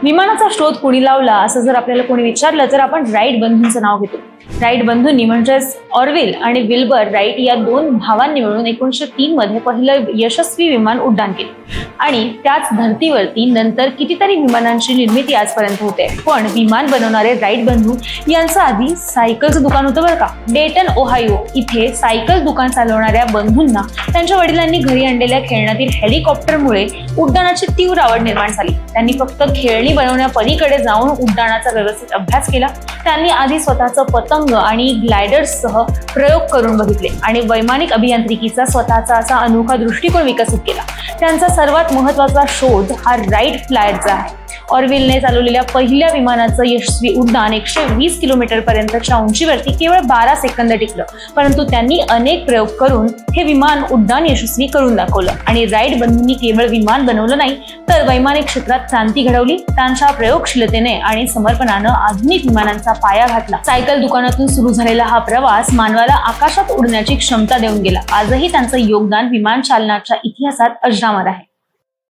विमानाचा शोध कोणी लावला असं जर आपल्याला कोणी विचारलं तर आपण राईट बंधूंचं नाव घेतो. राईट बंधूंनी म्हणजेच ऑरविल आणि विल्बर राईट या दोन भावांनी मिळून 1903 मध्ये पहिलं यशस्वी विमान उड्डाण केले आणि त्याच धर्तीवरती नंतर कितीतरी विमानांची निर्मिती आजपर्यंत होते. पण विमान बनवणारे राईट बंधू यांचं आधी सायकलचं दुकान होतं बरं का. डेटन ओहायो इथे सायकल दुकान चालवणाऱ्या बंधूंना त्यांच्या वडिलांनी घरी आणलेल्या खेळण्यातील हेलिकॉप्टरमुळे उड्डाणाची तीव्र आवड निर्माण झाली. त्यांनी फक्त खेळणी बनवण्यापलीकडे जाऊन उड्डाणाचा व्यवस्थित अभ्यास केला. त्यांनी आधी स्वतःचं पतंग आणि ग्लायडर्ससह प्रयोग करून बघितले आणि वैमानिक अभियांत्रिकीचा स्वतःचा असा अनोखा दृष्टिकोन विकसित केला. त्यांचा सर्वात महत्त्वाचा शोध हा राईट फ्लायरचा आहे. ऑरविलने चालवलेल्या पहिल्या विमानाचं यशस्वी उड्डाण 120 किलोमीटर पर्यंतच्या उंचीवरती केवळ 12 सेकंद टिकलं. परंतु त्यांनी अनेक प्रयोग करून हे विमान उड्डाण यशस्वी करून दाखवलं आणि राईट बंधूंनी केवळ विमान बनवलं नाही तर वैमानिक क्षेत्रात क्रांती घडवली. त्यांच्या प्रयोगशीलतेने आणि समर्पणानं आधुनिक विमानांचा पाया घातला. सायकल दुकानातून सुरू झालेला हा प्रवास मानवाला आकाशात उडण्याची क्षमता देऊन गेला. आजही त्यांचं योगदान विमान चालनाच्या इतिहासात अजरामर आहे.